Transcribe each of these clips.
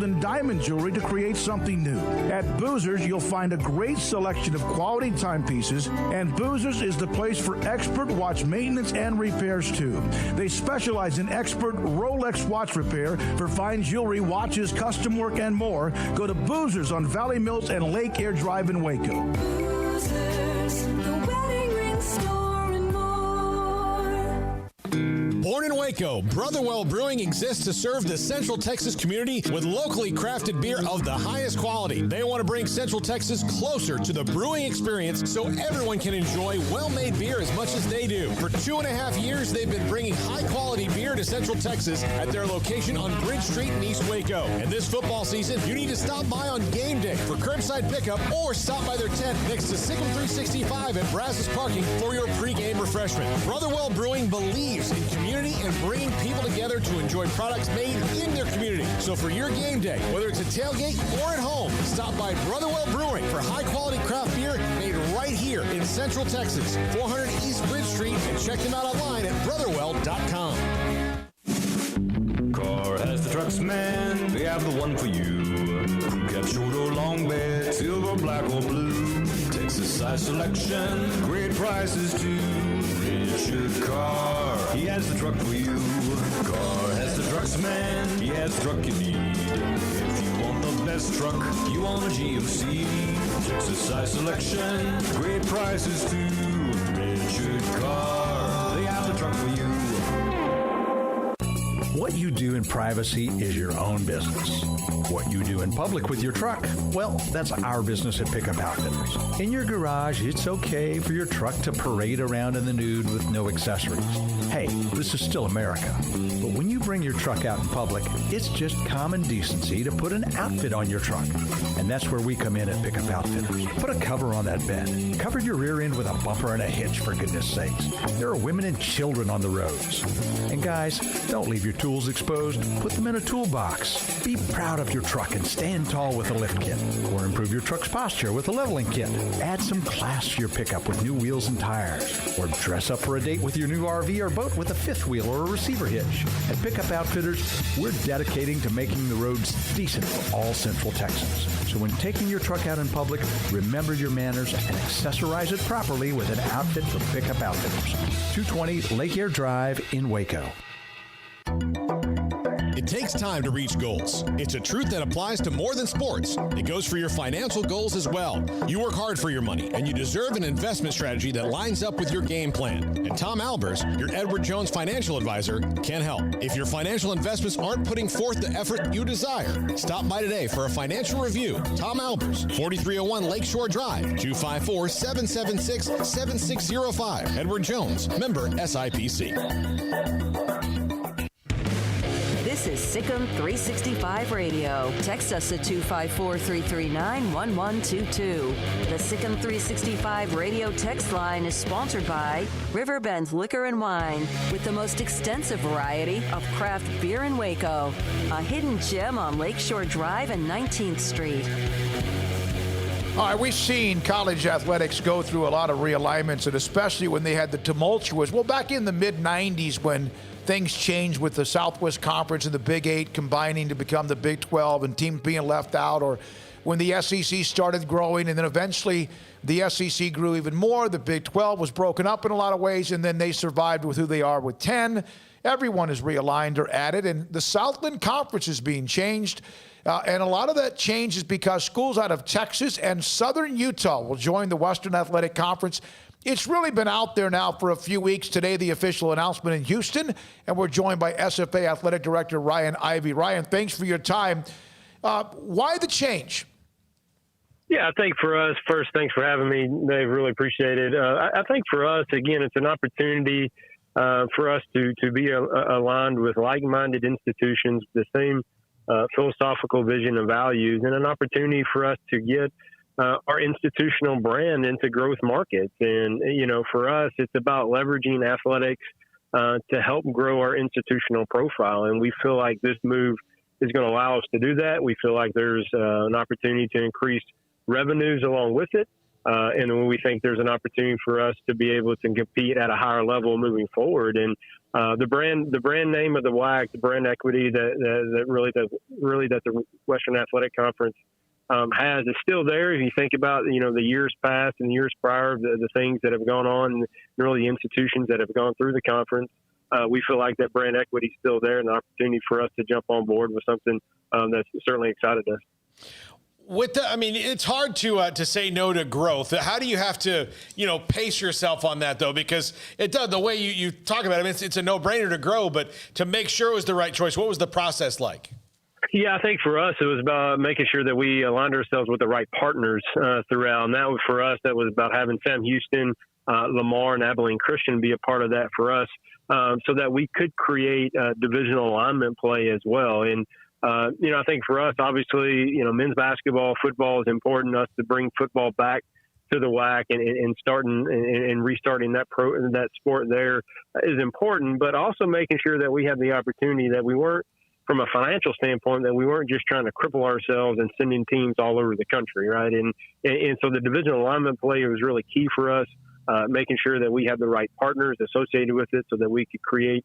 and diamond jewelry to create something new. At Boozer's, you'll find a great selection of quality timepieces, and Boozer's is the place for expert watch maintenance and repairs, too. They specialize in expert Rolex watch repair for fine jewelry, watches, custom work, and more. Go to Boozer's on Valley Mills and Lake Air Drive in Waco. Boozer's, the wedding ring store and more. Born in Waco, Brotherwell Brewing exists to serve the Central Texas community with locally crafted beer of the highest quality. They want to bring Central Texas closer to the brewing experience so everyone can enjoy well-made beer as much as they do. For 2.5 years, they've been bringing high-quality beer to Central Texas at their location on Bridge Street in East Waco. And this football season, you need to stop by on game day for curbside pickup or stop by their tent next to Sic'Em365 at Brazos Parking for your pregame refreshment. Brotherwell Brewing believes in community and bringing people together to enjoy products made in their community. So for your game day, whether it's a tailgate or at home, stop by Brotherwell Brewing for high-quality craft beer made right here in Central Texas, 400 East Bridge Street, and check them out online at brotherwell.com. Car has the trucks, man. They have the one for you. Crew cab, short or long bed, silver, black or blue. Texas size selection, great prices too. Richard Carr, he has the truck for you. Carr has the trucks, man. He has the truck you need. If you want the best truck, you want a GMC. Texas size selection, great prices too. Richard Carr, they have the truck for you. What you do in privacy is your own business. What you do in public with your truck, well, that's our business at Pickup Outfitters. In your garage, it's okay for your truck to parade around in the nude with no accessories. Hey, this is still America. But when you bring your truck out in public, it's just common decency to put an outfit on your truck. And that's where we come in at Pickup Outfitters. Put a cover on that bed. Cover your rear end with a bumper and a hitch, for goodness sakes. There are women and children on the roads. And guys, don't leave your tools exposed. Put them in a toolbox. Be proud of your truck and stand tall with a lift kit. Or improve your truck's posture with a leveling kit. Add some class to your pickup with new wheels and tires. Or dress up for a date with your new RV or boat with a fifth wheel or a receiver hitch. At Pickup Outfitters, we're dedicating to making the roads decent for all Central Texans. So when taking your truck out in public, remember your manners and accessorize it properly with an outfit from Pickup Outfitters. 220 Lake Air Drive in Waco. It takes time to reach goals. It's a truth that applies to more than sports. It goes for your financial goals as well. You work hard for your money, and you deserve an investment strategy that lines up with your game plan. And Tom Albers, your Edward Jones financial advisor, can help. If your financial investments aren't putting forth the effort you desire, stop by today for a financial review. Tom Albers, 4301 Lakeshore Drive, 254-776-7605. Edward Jones, member SIPC. This is SicEm365 Radio. Text us at 254-339-1122. The SicEm365 Radio text line is sponsored by Riverbend Liquor and Wine, with the most extensive variety of craft beer in Waco. A hidden gem on Lakeshore Drive and 19th Street. All right, we've seen college athletics go through a lot of realignments, and especially when they had the tumultuous, back in the mid-'90s when things changed with the Southwest Conference and the Big 8 combining to become the Big 12 and teams being left out, or when the SEC started growing and then eventually the SEC grew even more. The Big 12 was broken up in a lot of ways, and then they survived with who they are with 10. Everyone is realigned or added, and the Southland Conference is being changed. And a lot of that change is because schools out of Texas and Southern Utah will join the Western Athletic Conference. It's really been out there now for a few weeks. Today, the official announcement in Houston, and we're joined by SFA Athletic Director Ryan Ivey. Ryan, thanks for your time. Why the change? Yeah, I think for us, first, thanks for having me, Dave. Really appreciate it. I think for us, again, it's an opportunity for us to be aligned with like-minded institutions, the same philosophical vision and values, and an opportunity for us to get our institutional brand into growth markets. And, for us, it's about leveraging athletics to help grow our institutional profile. And we feel like this move is going to allow us to do that. We feel like there's an opportunity to increase revenues along with it. And we think there's an opportunity for us to be able to compete at a higher level moving forward. And the brand name of the WAC, the brand equity that the Western Athletic Conference has is still there. If you think about, the years past and the years prior, the things that have gone on, and really the institutions that have gone through the conference, we feel like that brand equity is still there, and the opportunity for us to jump on board with something that's certainly excited us. It's hard to say no to growth. How do you have to, pace yourself on that, though? Because it does, the way you talk about it, it's a no-brainer to grow, but to make sure it was the right choice, what was the process like? Yeah, I think for us, it was about making sure that we aligned ourselves with the right partners throughout. And that was, for us, that was about having Sam Houston, Lamar, and Abilene Christian be a part of that for us, so that we could create divisional alignment play as well. And I think for us, obviously, men's basketball, football is important to us to bring football back to the WAC and starting and restarting that sport there is important, but also making sure that we have the opportunity that we weren't, from a financial standpoint, that we weren't just trying to cripple ourselves and sending teams all over the country, right? And so the divisional alignment play was really key for us, making sure that we had the right partners associated with it so that we could create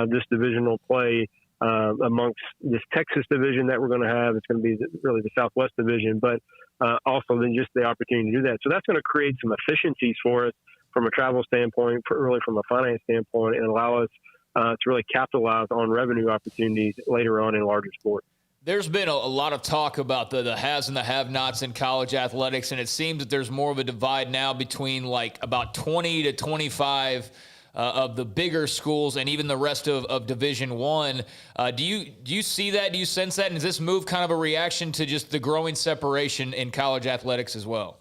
this divisional play amongst this Texas division that we're going to have. It's going to be really the Southwest division, but also then just the opportunity to do that. So that's going to create some efficiencies for us from a travel standpoint, really from a finance standpoint, and allow us to really capitalize on revenue opportunities later on in larger sports. There's been a lot of talk about the haves and the have-nots in college athletics, and it seems that there's more of a divide now between about 20 to 25 of the bigger schools and even the rest of Division I. Do you see that? Do you sense that? And is this move kind of a reaction to just the growing separation in college athletics as well?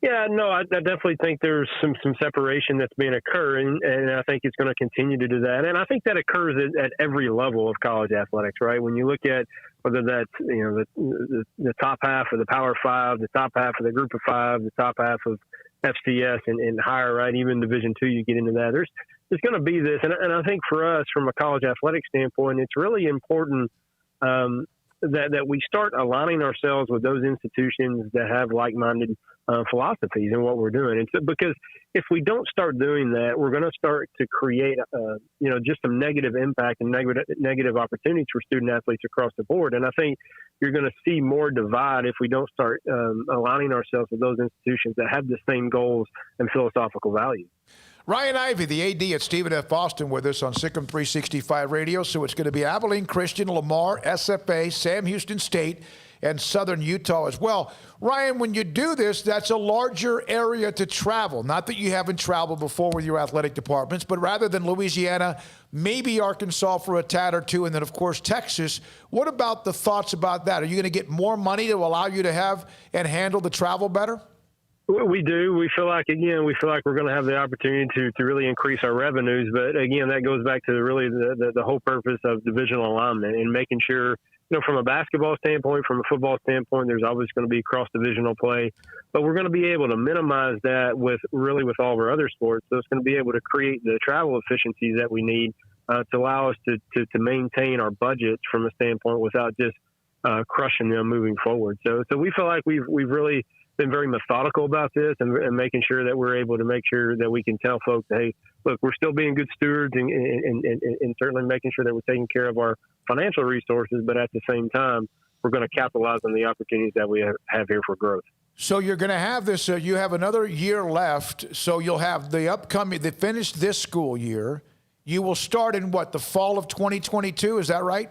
Yeah, no, I definitely think there's some separation that's been occurring, and I think it's going to continue to do that. And I think that occurs at every level of college athletics, right? When you look at whether that's the top half of the Power Five, the top half of the Group of Five, the top half of FCS and higher, right? Even Division II, you get into that. There's going to be this, and I think for us, from a college athletic standpoint, it's really important that we start aligning ourselves with those institutions that have like-minded philosophies in what we're doing. And so, because if we don't start doing that, we're going to start to create, just some negative impact and negative opportunities for student athletes across the board. And I think you're going to see more divide if we don't start aligning ourselves with those institutions that have the same goals and philosophical values. Ryan Ivey, the AD at Stephen F. Austin, with us on SicEm365 Radio. So it's going to be Abilene Christian, Lamar, SFA, Sam Houston State, and Southern Utah as well. Ryan, when you do this, that's a larger area to travel. Not that you haven't traveled before with your athletic departments, but rather than Louisiana, maybe Arkansas for a tad or two, and then, of course, Texas. What about the thoughts about that? Are you going to get more money to allow you to have and handle the travel better? We do. We feel like we're going to have the opportunity to really increase our revenues. But again, that goes back to really the whole purpose of divisional alignment and making sure, from a basketball standpoint, from a football standpoint, there's always going to be cross-divisional play. But we're going to be able to minimize that with all of our other sports. So it's going to be able to create the travel efficiencies that we need to allow us to maintain our budgets from a standpoint without just crushing them moving forward. So we feel like we've really been very methodical about this and making sure that we're able to make sure that we can tell folks, hey, look, we're still being good stewards and certainly making sure that we're taking care of our financial resources, but at the same time, we're going to capitalize on the opportunities that we have here for growth. So you're going to have this, you have another year left, so you'll have they finished this school year. You will start in the fall of 2022, is that right?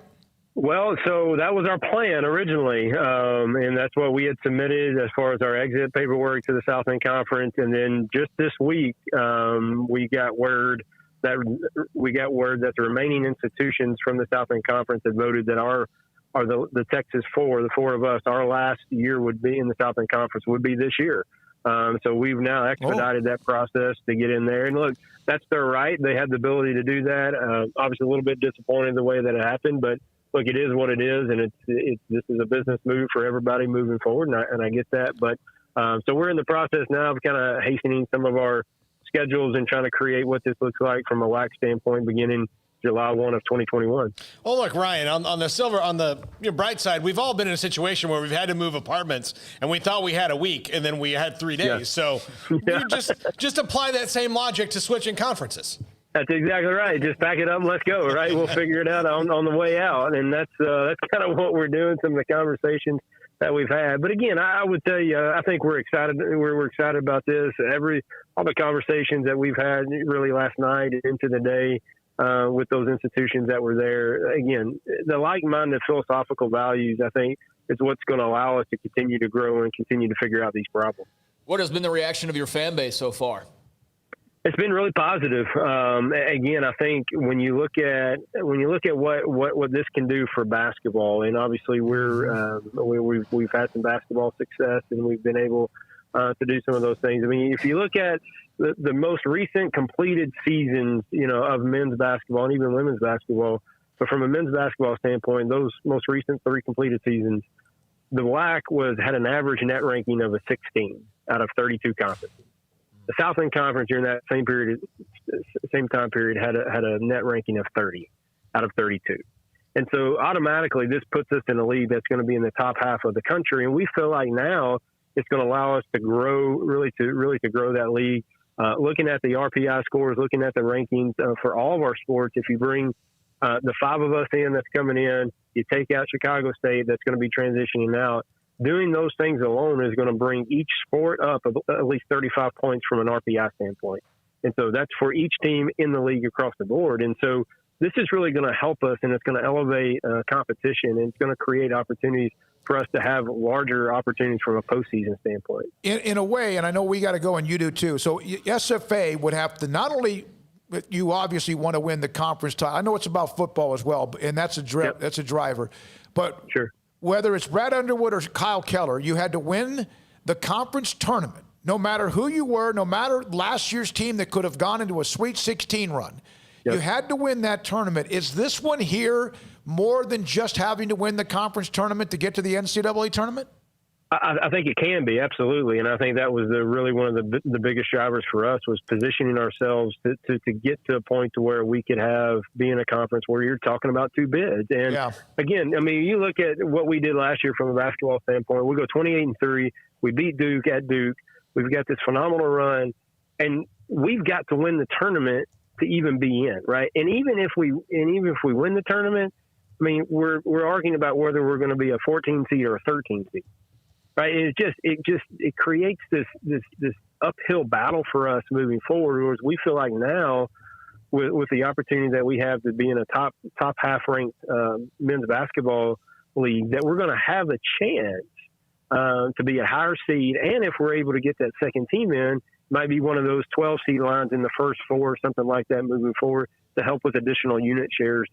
Well, so that was our plan originally, and that's what we had submitted as far as our exit paperwork to the Southland Conference. And then just this week, we got word that the remaining institutions from the Southland Conference had voted that the Texas four, the four of us, our last year would be in the Southland Conference would be this year. So we've now expedited that process to get in there. And look, that's their right. They had the ability to do that. Obviously, a little bit disappointed the way that it happened, but look, it is what it is, and this is a business move for everybody moving forward, and I get that. But so we're in the process now of kind of hastening some of our schedules and trying to create what this looks like from a WAC standpoint beginning July 1 of 2021. Well, look, Ryan, on the bright side, we've all been in a situation where we've had to move apartments, and we thought we had a week, and then we had 3 days. Yeah. So you just apply that same logic to switching conferences. That's exactly right. Just pack it up and let's go, right? We'll figure it out on the way out. And that's kind of what we're doing, some of the conversations that we've had. But again, I would tell you, I think we're excited. We're excited about this. All the conversations that we've had really last night and into the day with those institutions that were there. Again, the like-minded philosophical values, I think, is what's going to allow us to continue to grow and continue to figure out these problems. What has been the reaction of your fan base so far? It's been really positive. Again, I think when you look at what this can do for basketball, and obviously we've had some basketball success, and we've been able to do some of those things. I mean, if you look at the most recent completed seasons, of men's basketball and even women's basketball, but from a men's basketball standpoint, those most recent 3 completed seasons, the WAC had an average net ranking of a 16 out of 32 conferences. The Southland Conference during that same time period had a net ranking of 30 out of 32. And so automatically this puts us in a league that's going to be in the top half of the country. And we feel like now it's going to allow us to grow, really to grow that league. Looking at the RPI scores, looking at the rankings for all of our sports, if you bring the 5 of us in that's coming in, you take out Chicago State that's going to be transitioning out. Doing those things alone is going to bring each sport up at least 35 points from an RPI standpoint. And so that's for each team in the league across the board. And so this is really going to help us, and it's going to elevate competition, and it's going to create opportunities for us to have larger opportunities from a postseason standpoint. In a way, and I know we got to go and you do too. So SFA would have to not only – you obviously want to win the conference title. I know it's about football as well, and that's a driver. But sure. Whether it's Brad Underwood or Kyle Keller, you had to win the conference tournament, no matter who you were, no matter last year's team that could have gone into a Sweet 16 run. Yep. You had to win that tournament. Is this one here more than just having to win the conference tournament to get to the NCAA tournament? I think it can be, absolutely. And I think that was really one of the biggest drivers for us, was positioning ourselves to get to a point to where we could be in a conference where you're talking about 2 bids. And again, I mean, you look at what we did last year from a basketball standpoint, we go 28-3, we beat Duke at Duke. We've got this phenomenal run, and we've got to win the tournament to even be in, right? And even if we win the tournament, I mean, we're arguing about whether we're going to be a 14 seed or a 13 seed. Right. It creates this uphill battle for us moving forward. Whereas we feel like now, with the opportunity that we have to be in a top half ranked men's basketball league, that we're going to have a chance to be a higher seed. And if we're able to get that second team in, might be one of those 12 seed lines in the first 4 or something like that moving forward to help with additional unit shares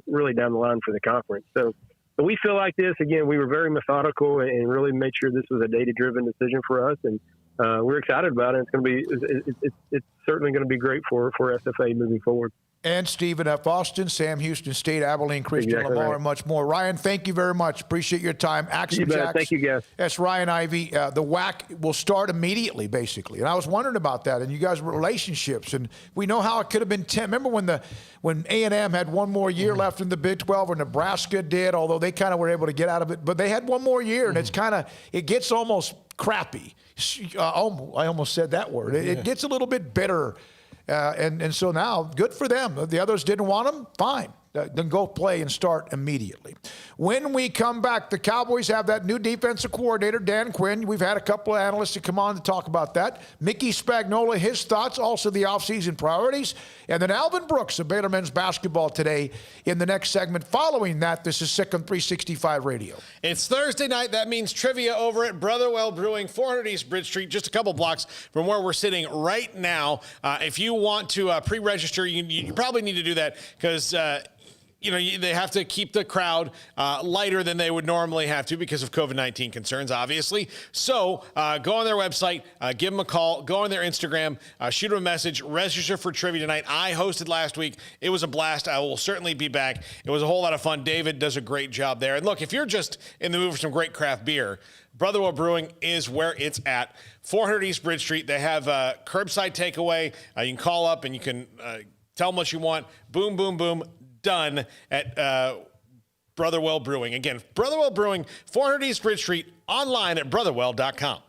really down the line for the conference. So we feel like this, again, we were very methodical and really made sure this was a data-driven decision for us, and we're excited about it. It's certainly going to be great for SFA moving forward. And Stephen F. Austin, Sam Houston State, Abilene Christian, exactly Lamar, right. and much more. Ryan, thank you very much. Appreciate your time. You bet. Thank you, guys. That's Ryan Ivey. The WAC will start immediately, basically. And I was wondering about that, and you guys' relationships. And we know how it could have been 10. Remember when A&M had one more year left in the Big 12, or Nebraska did, although they kind of were able to get out of it. But they had one more year, and it gets almost crappy. I almost said that word. It gets a little bit bitter. And so now, good for them. The others didn't want them, fine. Then go play and start immediately. When we come back, the Cowboys have that new defensive coordinator, Dan Quinn. We've had a couple of analysts to come on to talk about that. Mickey Spagnola, his thoughts, also the offseason priorities. And then Alvin Brooks of Baylor men's basketball today in the next segment. Following that, this is SicEm365 Radio. It's Thursday night. That means trivia over at Brotherwell Brewing, 400 East Bridge Street, just a couple blocks from where we're sitting right now. If you want to pre-register, you probably need to do that because they have to keep the crowd lighter than they would normally have to because of COVID-19 concerns, obviously. So go on their website, give them a call, go on their Instagram, shoot them a message, register for trivia tonight. I hosted last week. It was a blast. I will certainly be back. It was a whole lot of fun. David does a great job there. And look, if you're just in the mood for some great craft beer, Brotherwell Brewing is where it's at. 400 East Bridge Street. They have curbside takeaway. You can call up and you can tell them what you want. Boom, boom, boom. Done at Brotherwell Brewing. Again, Brotherwell Brewing, 400 East Bridge Street, online at brotherwell.com.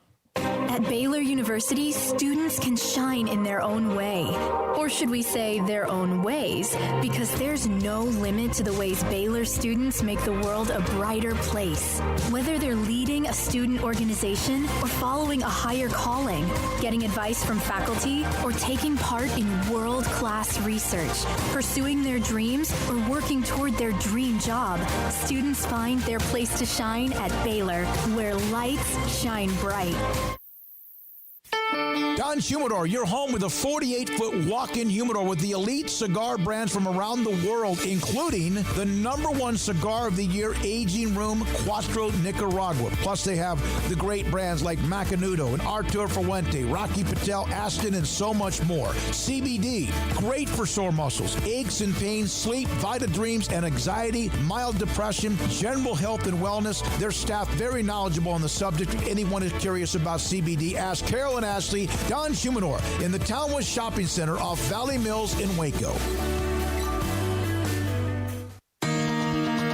At Baylor University, students can shine in their own way. Or should we say their own ways? Because there's no limit to the ways Baylor students make the world a brighter place. Whether they're leading a student organization or following a higher calling, getting advice from faculty, or taking part in world-class research, pursuing their dreams, or working toward their dream job, students find their place to shine at Baylor, where lights shine bright. Don Humidor, your home with a 48-foot walk-in humidor with the elite cigar brands from around the world, including the #1 cigar of the year, Aging Room Cuatro Nicaragua. Plus, they have the great brands like Macanudo and Artur Fuente, Rocky Patel, Asst, and so much more. CBD, great for sore muscles, aches and pains, sleep, Vita Dreams, and anxiety, mild depression, general health and wellness. Their staff very knowledgeable on the subject. If anyone is curious about CBD, ask Carol and Ashley. Don Humidor in the Townwest Shopping Center off Valley Mills in Waco.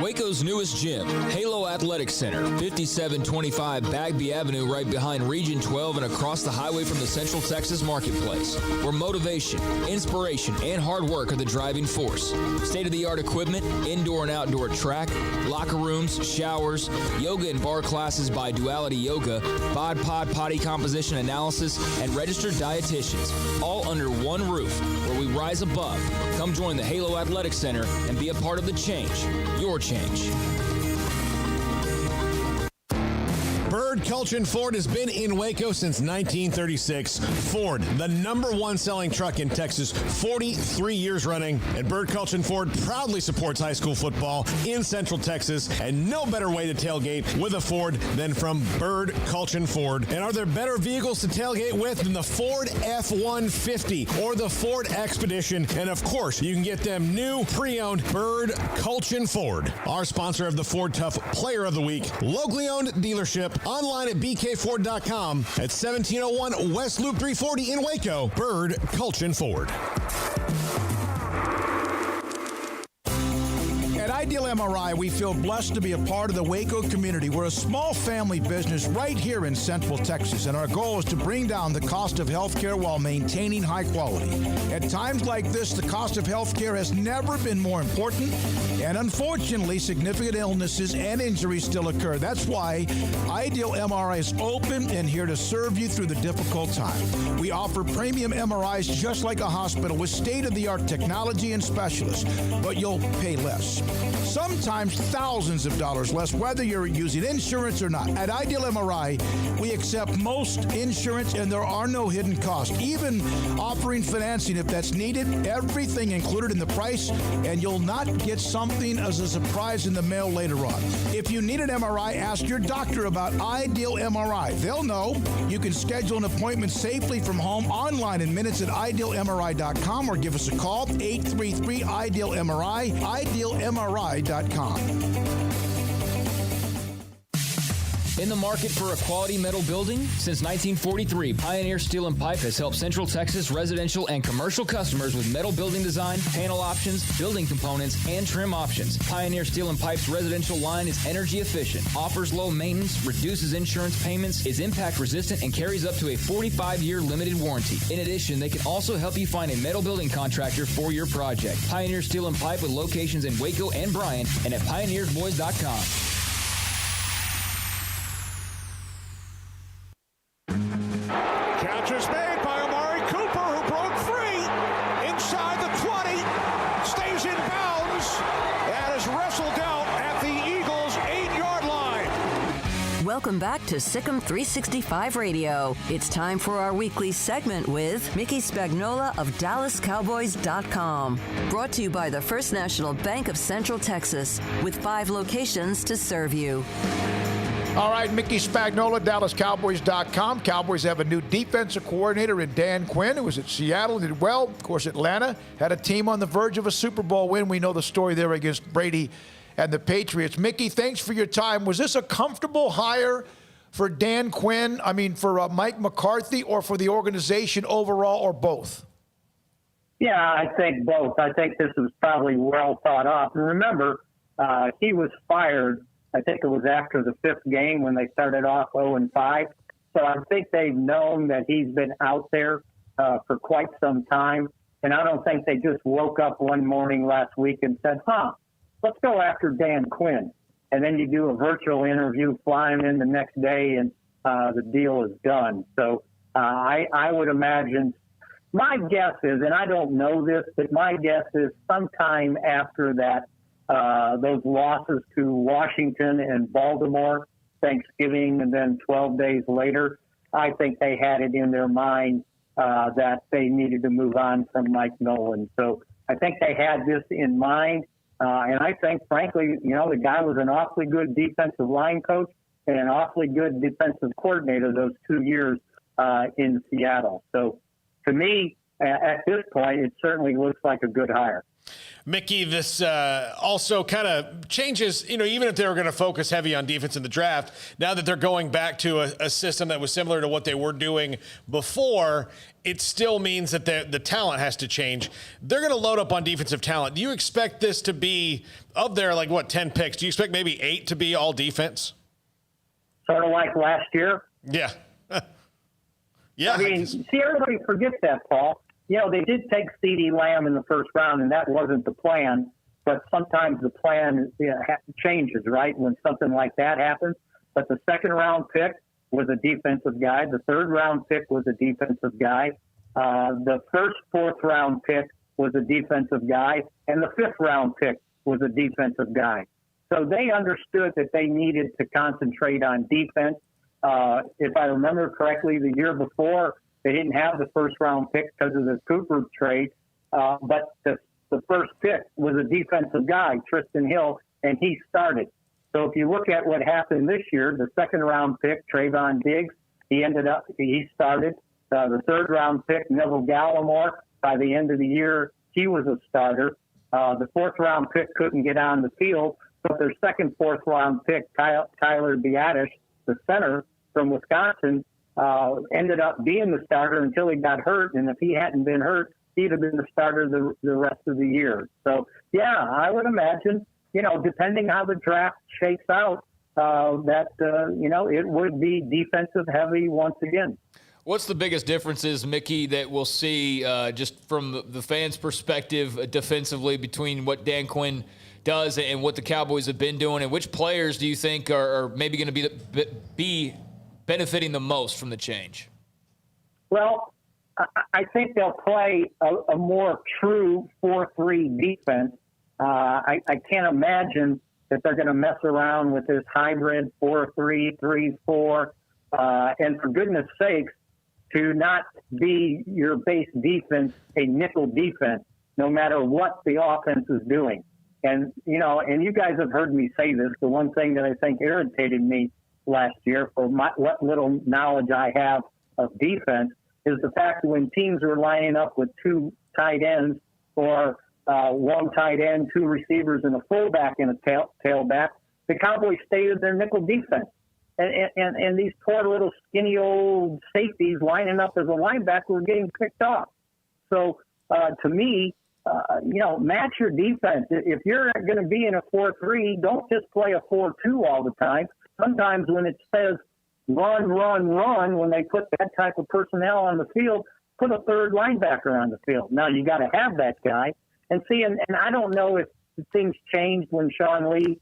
Waco's newest gym, Halo Athletic Center, 5725 Bagby Avenue, right behind Region 12 and across the highway from the Central Texas Marketplace, where motivation, inspiration, and hard work are the driving force. State-of-the-art equipment, indoor and outdoor track, locker rooms, showers, yoga and bar classes by Duality Yoga, Bod Pod potty composition analysis, and registered dietitians, all under one roof, where we rise above. Come join the Halo Athletic Center and be a part of the change, your change. Bird Culchin Ford has been in Waco since 1936. Ford, the #1 selling truck in Texas, 43 years running. And Bird Culchin Ford proudly supports high school football in Central Texas. And no better way to tailgate with a Ford than from Bird Culchin Ford. And are there better vehicles to tailgate with than the Ford F-150 or the Ford Expedition? And of course, you can get them new, pre-owned Bird Culchin Ford. Our sponsor of the Ford Tough Player of the Week, locally owned dealership, online at bkford.com at 1701 West Loop 340 in Waco. Bird Culchin Ford. At Ideal MRI, we feel blessed to be a part of the Waco community. We're a small family business right here in Central Texas, and our goal is to bring down the cost of health care while maintaining high quality. At times like this, the cost of health care has never been more important, and unfortunately, significant illnesses and injuries still occur. That's why Ideal MRI is open and here to serve you through the difficult time. We offer premium MRIs just like a hospital with state-of-the-art technology and specialists, but you'll pay less. Sometimes thousands of dollars less, whether you're using insurance or not. At Ideal MRI, we accept most insurance and there are no hidden costs, even offering financing if that's needed. Everything included in the price, and you'll not get something as a surprise in the mail later on. If you need an MRI, ask your doctor about Ideal MRI. They'll know. You can schedule an appointment safely from home online in minutes at idealmri.com or give us a call, 833-IDEAL-MRI, idealmri.com. In the market for a quality metal building? Since 1943, Pioneer Steel & Pipe has helped Central Texas residential and commercial customers with metal building design, panel options, building components, and trim options. Pioneer Steel & Pipe's residential line is energy efficient, offers low maintenance, reduces insurance payments, is impact resistant, and carries up to a 45-year limited warranty. In addition, they can also help you find a metal building contractor for your project. Pioneer Steel & Pipe with locations in Waco and Bryan and at pioneersboys.com. Catch is made by Amari Cooper, who broke free inside the 20, stays in bounds, and is wrestled out at the Eagles' 8-yard line. Welcome back to SicEm365 Radio. It's time for our weekly segment with Mickey Spagnola of DallasCowboys.com. Brought to you by the First National Bank of Central Texas, with 5 locations to serve you. All right, Mickey Spagnola, DallasCowboys.com. Cowboys have a new defensive coordinator in Dan Quinn, who was at Seattle, did well. Of course, Atlanta had a team on the verge of a Super Bowl win. We know the story there against Brady and the Patriots. Mickey, thanks for your time. Was this a comfortable hire for Dan Quinn, for Mike McCarthy, or for the organization overall, or both? Yeah, I think both. I think this was probably well thought out. And remember, he was fired, I think it was after the 5th game when they started off 0-5. So I think they've known that he's been out there for quite some time. And I don't think they just woke up one morning last week and said, let's go after Dan Quinn. And then you do a virtual interview, fly him in the next day, and the deal is done. So I would imagine, my guess is, and I don't know this, but my guess is sometime after that, those losses to Washington and Baltimore, Thanksgiving, and then 12 days later, I think they had it in their mind that they needed to move on from Mike Nolan. So I think they had this in mind. And I think, frankly, the guy was an awfully good defensive line coach and an awfully good defensive coordinator those 2 years in Seattle. So to me, at this point, it certainly looks like a good hire. Mickey, this also kind of changes, even if they were going to focus heavy on defense in the draft, now that they're going back to a system that was similar to what they were doing before, it still means that the talent has to change. They're going to load up on defensive talent. Do you expect this to be, of their, 10 picks, do you expect maybe 8 to be all defense? Sort of like last year? Yeah. Yeah. I mean, see, everybody forgets that, Paul. They did take CeeDee Lamb in the first round, and that wasn't the plan. But sometimes the plan changes, right, when something like that happens. But the second-round pick was a defensive guy. The third-round pick was a defensive guy. The first fourth-round pick was a defensive guy. And the fifth-round pick was a defensive guy. So they understood that they needed to concentrate on defense. If I remember correctly, the year before, they didn't have the first-round pick because of the Cooper trade, but the first pick was a defensive guy, Tristan Hill, and he started. So if you look at what happened this year, the second-round pick, Trayvon Diggs, he started. The third-round pick, Neville Gallimore, by the end of the year, he was a starter. The fourth-round pick couldn't get on the field, but their second fourth-round pick, Tyler Biadasz, the center from Wisconsin, ended up being the starter until he got hurt. And if he hadn't been hurt, he'd have been the starter the rest of the year. So, yeah, I would imagine, depending how the draft shakes out, it would be defensive heavy once again. What's the biggest differences, Mickey, that we'll see just from the fans' perspective defensively between what Dan Quinn does and what the Cowboys have been doing? And which players do you think are maybe going to be benefiting the most from the change? Well, I think they'll play a more true 4-3 defense. I can't imagine that they're going to mess around with this hybrid 4-3, 3-4. And for goodness sakes, to not be your base defense a nickel defense, no matter what the offense is doing. And, and you guys have heard me say this, the one thing that I think irritated me last year, for what little knowledge I have of defense, is the fact that when teams were lining up with two tight ends or one tight end, two receivers, and a fullback and a tailback, the Cowboys stayed with their nickel defense. And these poor little skinny old safeties lining up as a linebacker were getting picked off. So to me, match your defense. If you're going to be in a 4-3, don't just play a 4-2 all the time. Sometimes when it says run, when they put that type of personnel on the field, put a third linebacker on the field. Now, you got to have that guy. And see, and I don't know if things changed when Sean Lee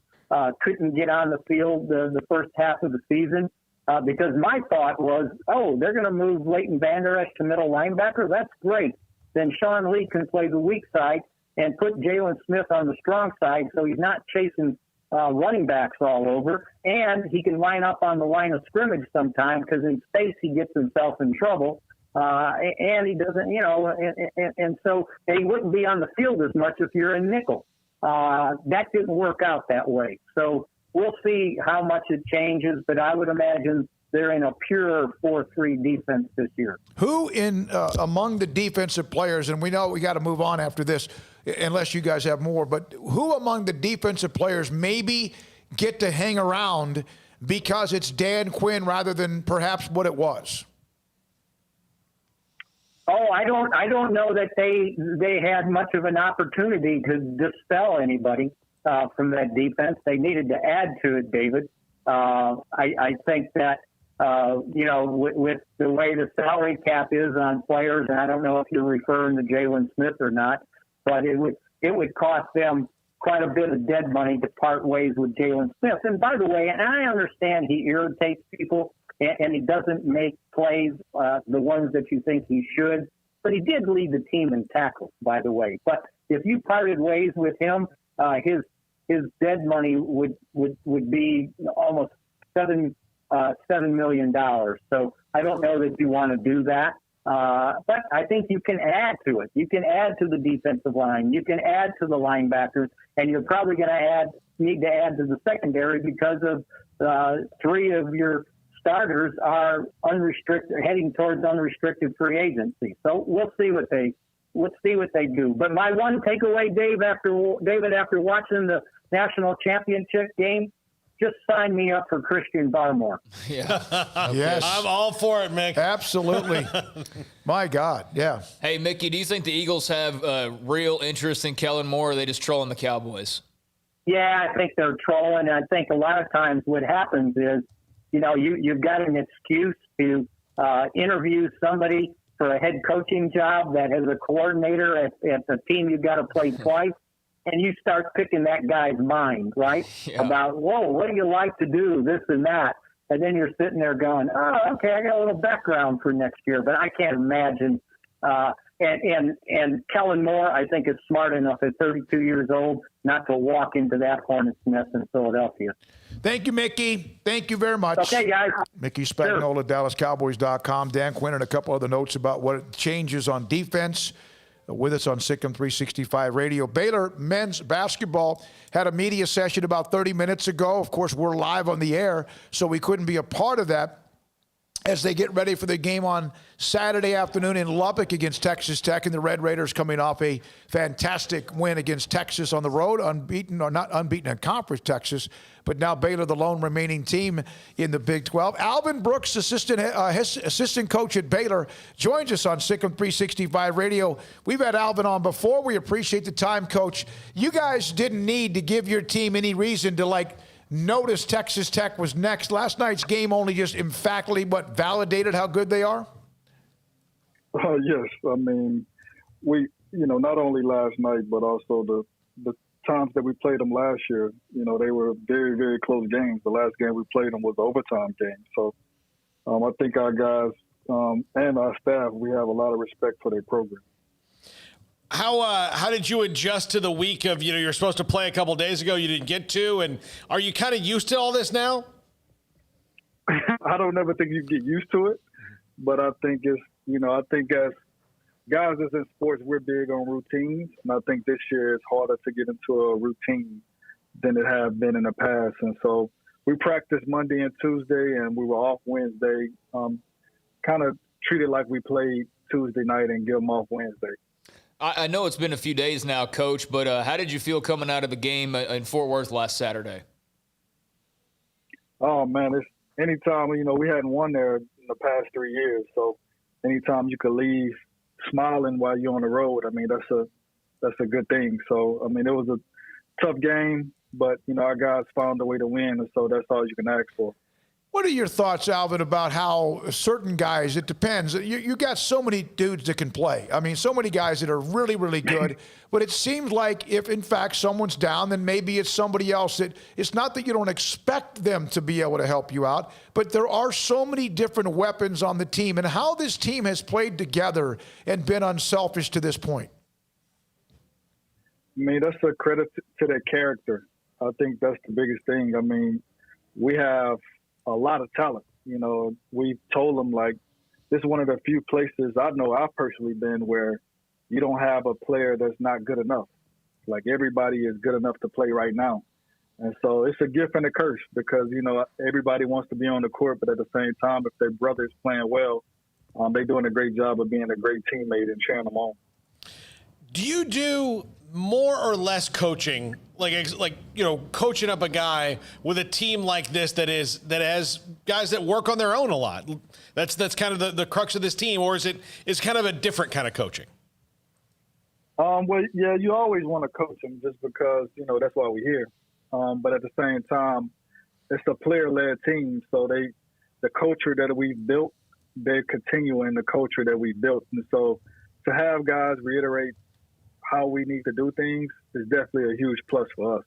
couldn't get on the field the first half of the season, because my thought was, they're going to move Leighton Vander Esch to middle linebacker. That's great. Then Sean Lee can play the weak side and put Jalen Smith on the strong side, so he's not chasing running backs all over, and he can line up on the line of scrimmage sometime, because in space he gets himself in trouble, and he doesn't, and so he wouldn't be on the field as much if you're in nickel. That didn't work out that way. So we'll see how much it changes, but I would imagine they're in a pure 4-3 defense this year. Who among the defensive players, and we know we got to move on after this, unless you guys have more, but who among the defensive players maybe get to hang around because it's Dan Quinn rather than perhaps what it was? I don't know that they had much of an opportunity to dispel anybody from that defense. They needed to add to it, David. I think that with the way the salary cap is on players, and I don't know if you're referring to Jalen Smith or not, but it would cost them quite a bit of dead money to part ways with Jalen Smith. And by the way, and I understand he irritates people and he doesn't make plays, the ones that you think he should, but he did lead the team in tackles, by the way. But if you parted ways with him, his dead money would be almost $7 million. So I don't know that you want to do that. But I think you can add to it. You can add to the defensive line. You can add to the linebackers, and you're probably going to need to add to the secondary because of 3 of your starters are heading towards unrestricted free agency. So we'll see what they do. But my one takeaway, David, after watching the national championship game, just sign me up for Christian Barmore. Yeah. Yes. I'm all for it, Mick. Absolutely. My God. Yeah. Hey, Mickey, do you think the Eagles have real interest in Kellen Moore, or are they just trolling the Cowboys? Yeah, I think they're trolling. I think a lot of times what happens is, you've got an excuse to interview somebody for a head coaching job that has a coordinator at the team you've got to play twice. And you start picking that guy's mind, right? Yeah. About, whoa, what do you like to do, this and that? And then you're sitting there going, oh, okay, I got a little background for next year. But I can't imagine. And Kellen Moore, I think, is smart enough at 32 years old not to walk into that hornet's nest in Philadelphia. Thank you, Mickey. Thank you very much. Okay, guys. Mickey Spagnola, DallasCowboys.com. Dan Quinn and a couple other notes about what changes on defense. With us on SicEm365 Radio. Baylor men's basketball had a media session about 30 minutes ago. Of course, we're live on the air, so we couldn't be a part of that as they get ready for the game on Saturday afternoon in Lubbock against Texas Tech, and the Red Raiders coming off a fantastic win against Texas on the road, unbeaten, or not unbeaten in conference, Texas, but now Baylor, the lone remaining team in the Big 12. Alvin Brooks, assistant coach at Baylor, joins us on SicEm365 Radio. We've had Alvin on before. We appreciate the time, Coach. You guys didn't need to give your team any reason to, notice Texas Tech was next. Last night's game only just emphatically validated how good they are? Yes. I mean, we, not only last night, but also the times that we played them last year, they were very, very close games. The last game we played them was an overtime game. So I think our guys and our staff, we have a lot of respect for their program. How did you adjust to the week of, you're supposed to play a couple days ago, you didn't get to, and are you kind of used to all this now? I don't ever think you get used to it, but I think it's, I think as guys that's in sports, we're big on routines, and I think this year it's harder to get into a routine than it has been in the past. And so we practiced Monday and Tuesday, and we were off Wednesday, kind of treated like we played Tuesday night and give them off Wednesday. I know it's been a few days now, Coach, but how did you feel coming out of the game in Fort Worth last Saturday? Oh, man, it's anytime, we hadn't won there in the past 3 years. So anytime you could leave smiling while you're on the road, I mean, that's a good thing. So, I mean, it was a tough game, but, our guys found a way to win, and so that's all you can ask for. What are your thoughts, Alvin, about how certain guys, it depends. You got so many dudes that can play. I mean, so many guys that are really, really good. But it seems like if, in fact, someone's down, then maybe it's somebody else. It's not that you don't expect them to be able to help you out, but there are so many different weapons on the team. And how this team has played together and been unselfish to this point. I mean, that's a credit to their character. I think that's the biggest thing. I mean, we have a lot of talent. We've told them, this is one of the few places I know I've personally been where you don't have a player that's not good enough. Everybody is good enough to play right now. And so it's a gift and a curse because, everybody wants to be on the court, but at the same time, if their brother's playing well, they're doing a great job of being a great teammate and cheering them on. Do you do more or less coaching, coaching up a guy with a team like this that has guys that work on their own a lot? That's kind of the crux of this team, or is kind of a different kind of coaching? Well, yeah, you always want to coach them just because that's why we're here. But at the same time, it's a player-led team, so the culture that we've built, they're continuing the culture that we built. And so to have guys reiterate how we need to do things is definitely a huge plus for us.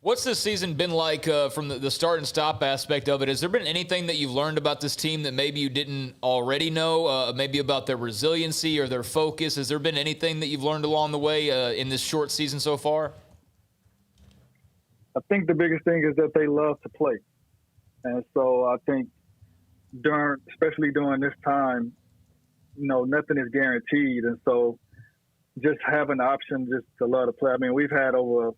What's this season been like from the start and stop aspect of it? Has there been anything that you've learned about this team that maybe you didn't already know, maybe about their resiliency or their focus? Has there been anything that you've learned along the way in this short season so far? I think the biggest thing is that they love to play. And so I think especially during this time, nothing is guaranteed. And so just having the option just to love to play. I mean, we've had over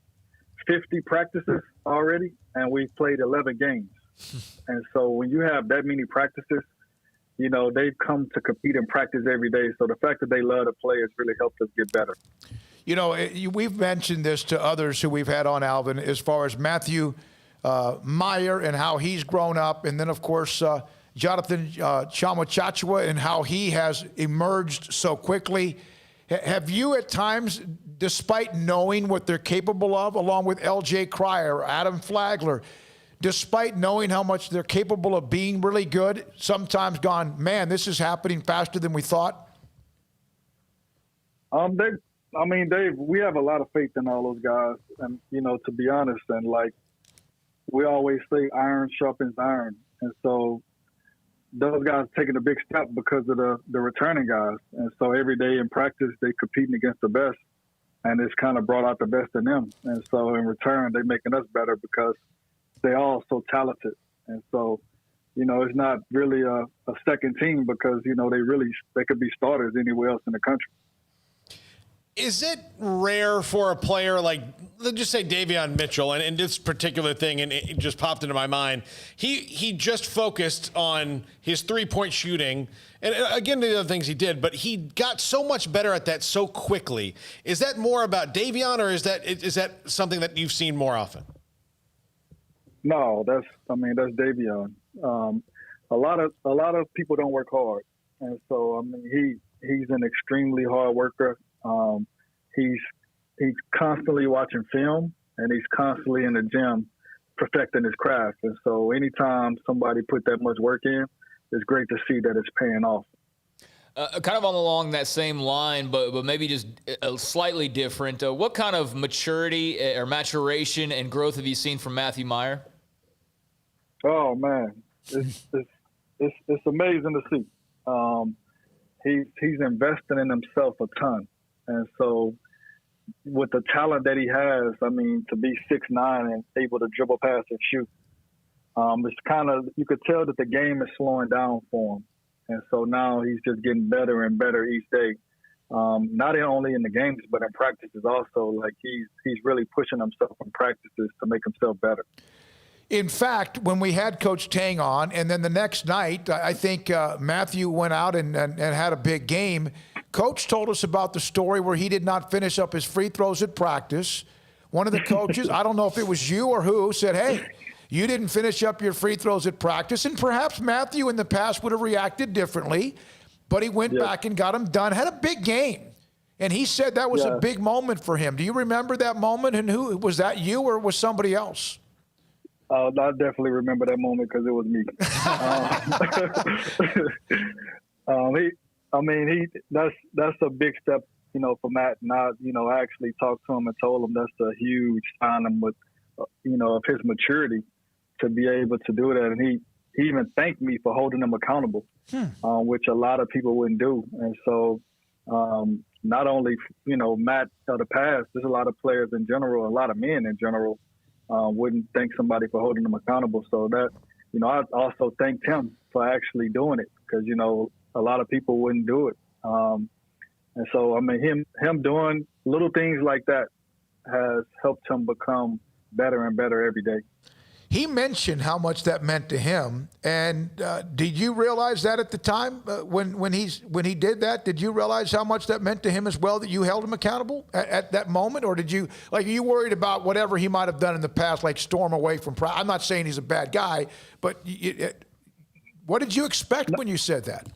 50 practices already, and we've played 11 games. And so when you have that many practices, they've come to compete and practice every day. So the fact that they love to play has really helped us get better. We've mentioned this to others who we've had on, Alvin, as far as Matthew Meyer and how he's grown up, and then, of course, Jonathan Chamachachua and how he has emerged so quickly. Have you at times, despite knowing what they're capable of, along with L.J. Cryer, Adam Flagler, despite knowing how much they're capable of being really good, sometimes gone, man, this is happening faster than we thought? Dave, we have a lot of faith in all those guys. And, to be honest, and like we always say, iron sharpens iron. And so those guys taking a big step because of the returning guys. And so every day in practice, they competing against the best, and it's kind of brought out the best in them. And so in return, they're making us better because they're all so talented. And so, it's not really a second team because, they could be starters anywhere else in the country. Is it rare for a player like, let's just say Davion Mitchell, and this particular thing, and it just popped into my mind, he just focused on his three-point shooting, and again, the other things he did, but he got so much better at that so quickly. Is that more about Davion, or is that something that you've seen more often? No, that's Davion. A lot of people don't work hard, and so he's an extremely hard worker. He's constantly watching film, and he's constantly in the gym perfecting his craft. And so anytime somebody put that much work in, it's great to see that it's paying off. Kind of along that same line, but maybe just slightly different. What kind of maturity or maturation and growth have you seen from Matthew Meyer? Oh man, it's amazing to see. He's investing in himself a ton. And so with the talent that he has, to be 6'9" and able to dribble, pass, and shoot, it's kind of, you could tell that the game is slowing down for him. And so now he's just getting better and better each day. Not only in the games, but in practices also. Like he's really pushing himself in practices to make himself better. In fact, when we had Coach Tang on, and then the next night, I think Matthew went out and had a big game. Coach told us about the story where he did not finish up his free throws at practice. One of the coaches, I don't know if it was you or who, said, hey, you didn't finish up your free throws at practice. And perhaps Matthew in the past would have reacted differently, but he went back and got them done, had a big game. And he said that was a big moment for him. Do you remember that moment? And who was that, you or was somebody else? I definitely remember that moment because it was me. That's a big step, for Matt. And I actually talked to him and told him that's a huge sign of his maturity to be able to do that. And he even thanked me for holding him accountable, which a lot of people wouldn't do. And so not only, Matt of the past, there's a lot of players in general, a lot of men in general, wouldn't thank somebody for holding them accountable. So that, I also thanked him for actually doing it because, a lot of people wouldn't do it. And so, him doing little things like that has helped him become better and better every day. He mentioned how much that meant to him. And did you realize that at the time when he did that? Did you realize how much that meant to him as well, that you held him accountable at that moment? Or did you, are you worried about whatever he might have done in the past, like storm away from practice? I'm not saying he's a bad guy, but what did you expect when you said that?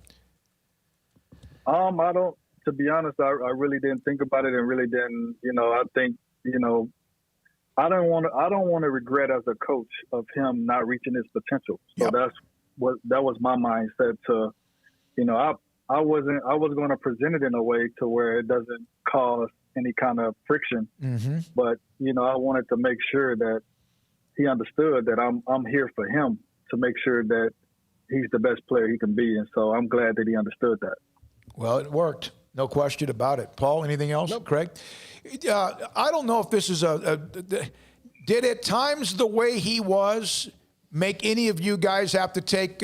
To be honest, I really didn't think about it and really didn't, I think, I don't want to regret as a coach of him not reaching his potential. So was my mindset to, you know, I wasn't going to present it in a way to where it doesn't cause any kind of friction. Mm-hmm. But, you know, I wanted to make sure that he understood that I'm here for him to make sure that he's the best player he can be. And so I'm glad that he understood that. Well, it worked. No question about it. Paul, anything else? Nope. Craig? I don't know if this is did at times the way he was make any of you guys have to take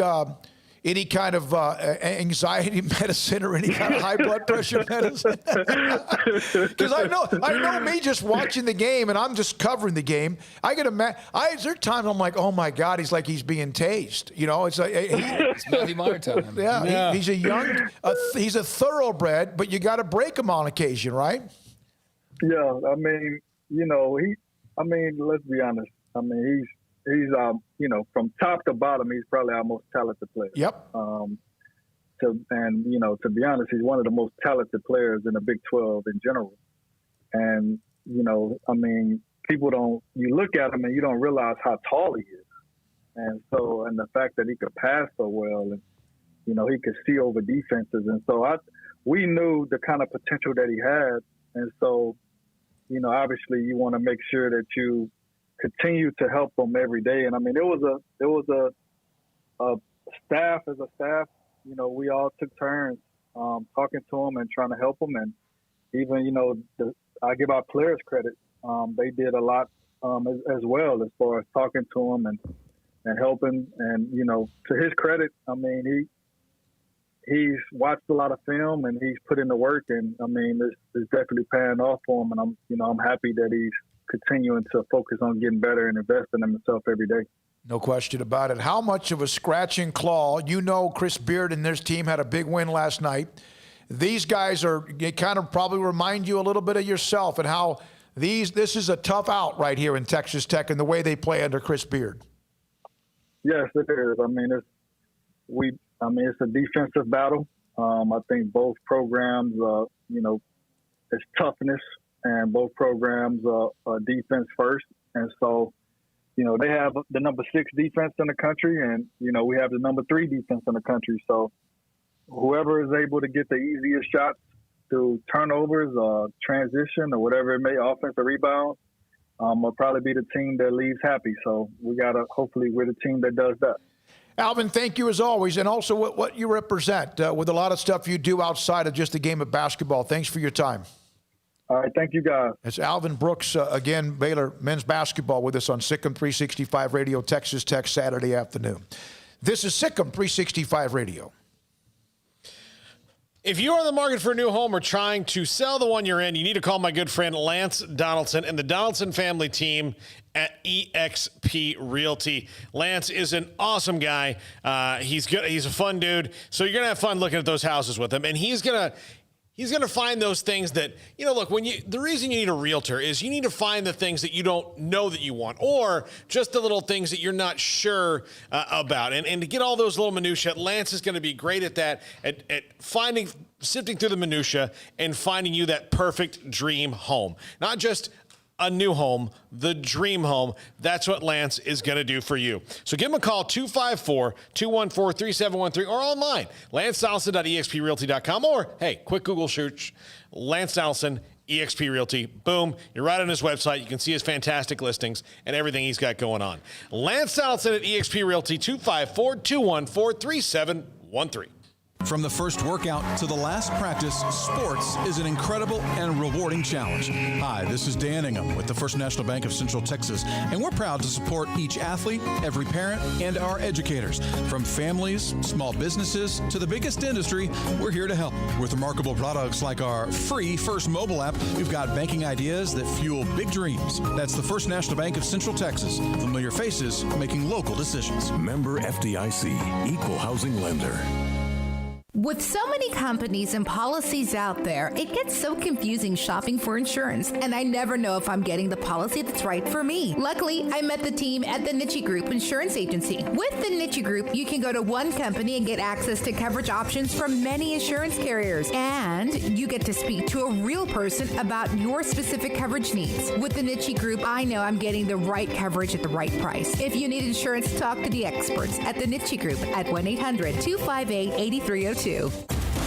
any kind of anxiety medicine or any kind of high blood pressure medicine? Because I know me just watching the game, and I'm just covering the game. I get there are times I'm like, oh my God, he's being tased. You know, it's like It's Matthew Meyer time. yeah. He's a thoroughbred, but you got to break him on occasion, right? Yeah, I mean, you know, let's be honest. I mean, he's you know, from top to bottom, he's probably our most talented player. Yep. To be honest, he's one of the most talented players in the Big 12 in general. And, you know, I mean, you look at him and you don't realize how tall he is. And the fact that he could pass so well and, you know, he could see over defenses. And so we knew the kind of potential that he had. And so, you know, obviously you want to make sure that you continue to help him every day. And I mean, it was a staff, you know, we all took turns talking to him and trying to help him. And even, you know, I give our players credit. They did a lot as well as far as talking to him and helping. And, you know, to his credit, I mean, he's watched a lot of film and he's put in the work. And I mean, it's definitely paying off for him. And I'm happy that he's continuing to focus on getting better and investing in himself every day. No question about it. How much of a scratch and claw? You know, Chris Beard and this team had a big win last night. These guys kind of probably remind you a little bit of yourself and how this is a tough out right here in Texas Tech and the way they play under Chris Beard. Yes, it is. I mean, it's a defensive battle. I think both programs, you know, it's toughness. And both programs are defense first. And so, you know, they have the number 6 defense in the country, and, you know, we have the number 3 defense in the country. So whoever is able to get the easiest shots through turnovers or transition or whatever it may, offensive rebound, will probably be the team that leaves happy. So hopefully we're the team that does that. Alvin, thank you as always. And also what you represent with a lot of stuff you do outside of just a game of basketball. Thanks for your time. All right, thank you, guys. It's Alvin Brooks, again, Baylor men's basketball with us on SicEm365 Radio, Texas Tech, Saturday afternoon. This is SicEm365 Radio. If you are in the market for a new home or trying to sell the one you're in, you need to call my good friend Lance Donaldson and the Donaldson family team at eXp Realty. Lance is an awesome guy. He's good. He's a fun dude. So you're going to have fun looking at those houses with him. And he's going to find those things that, you know, look, the reason you need a realtor is you need to find the things that you don't know that you want, or just the little things that you're not sure about. And to get all those little minutia, Lance is going to be great at that, at sifting through the minutia and finding you that perfect dream home. Not just a new home, the dream home. That's what Lance is going to do for you. So give him a call, 254-214-3713, or online, lancedonaldson.exprealty.com, or, hey, quick Google search, Lance Donaldson, eXp Realty. Boom, you're right on his website. You can see his fantastic listings and everything he's got going on. Lance Donaldson at eXp Realty, 254-214-3713. From the first workout to the last practice, sports is an incredible and rewarding challenge. Hi, this is Dan Ingham with the First National Bank of Central Texas, and we're proud to support each athlete, every parent, and our educators. From families, small businesses, to the biggest industry, we're here to help. With remarkable products like our free First mobile app, we've got banking ideas that fuel big dreams. That's the First National Bank of Central Texas. Familiar faces making local decisions. Member FDIC, Equal Housing Lender. With so many companies and policies out there, it gets so confusing shopping for insurance, and I never know if I'm getting the policy that's right for me. Luckily, I met the team at the Niche Group Insurance Agency. With the Niche Group, you can go to one company and get access to coverage options from many insurance carriers, and you get to speak to a real person about your specific coverage needs. With the Niche Group, I know I'm getting the right coverage at the right price. If you need insurance, talk to the experts at the Niche Group at 1-800-258-8302.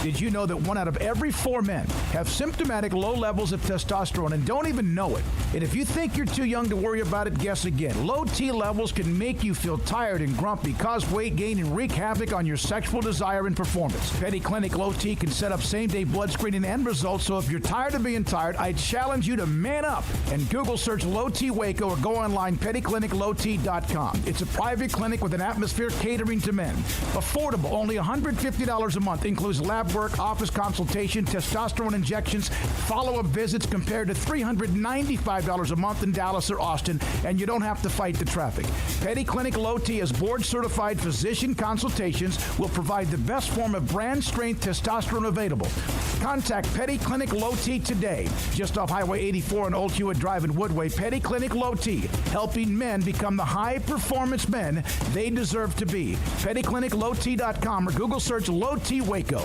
Did you know that 1 out of every 4 men have symptomatic low levels of testosterone and don't even know it? And if you think you're too young to worry about it, guess again. Low T levels can make you feel tired and grumpy, cause weight gain, and wreak havoc on your sexual desire and performance. Petty Clinic Low T can set up same-day blood screening and results, so if you're tired of being tired, I challenge you to man up and Google search Low T Waco or go online pettycliniclowt.com. It's a private clinic with an atmosphere catering to men. Affordable, only $150 a month, includes lab work, office consultation, testosterone injections, follow-up visits compared to $395 a month in Dallas or Austin, and you don't have to fight the traffic. Petty Clinic Low T as board-certified physician consultations will provide the best form of brand-strength testosterone available. Contact Petty Clinic Low T today, just off Highway 84 and Old Hewitt Drive in Woodway. Petty Clinic Low T, helping men become the high-performance men they deserve to be. PettyClinicLowT.com or Google search Low T Waco.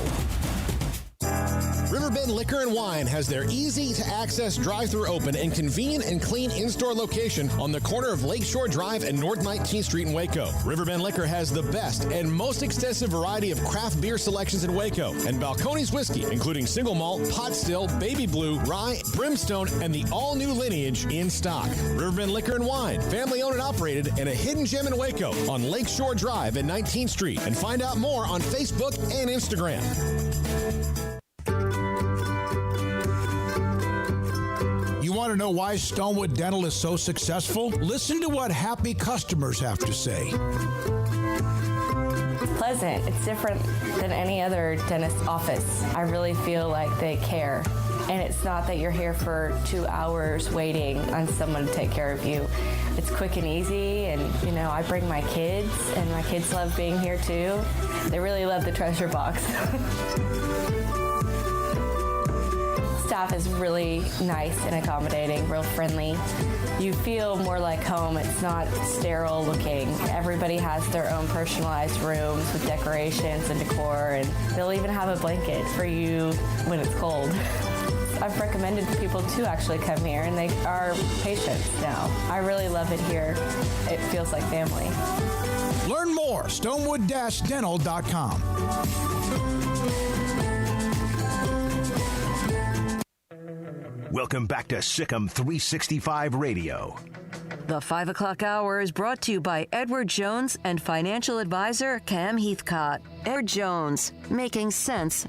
Riverbend Liquor and Wine has their easy-to-access drive-thru open and convenient and clean in-store location on the corner of Lakeshore Drive and North 19th Street in Waco. Riverbend Liquor has the best and most extensive variety of craft beer selections in Waco, and Balcones whiskey, including single malt, pot still, baby blue, rye, brimstone, and the all-new lineage in stock. Riverbend Liquor and Wine, family-owned and operated, and a hidden gem in Waco on Lakeshore Drive and 19th Street. And find out more on Facebook and Instagram. You want to know why Stonewood Dental is so successful? Listen to what happy customers have to say. Pleasant. It's different than any other dentist office. I really feel like they care. And it's not that you're here for 2 hours waiting on someone to take care of you. It's quick and easy, and I bring my kids, and my kids love being here too. They really love the treasure box. Staff is really nice and accommodating, real friendly. You feel more like home. It's not sterile looking. Everybody has their own personalized rooms with decorations and decor, and they'll even have a blanket for you when it's cold. I've recommended people to actually come here, and they are patients now. I really love it here. It feels like family. Learn more, stonewood-dental.com. Welcome back to SicEm365 Radio. The 5 o'clock hour is brought to you by Edward Jones and financial advisor Cam Heathcott. Edward Jones, making sense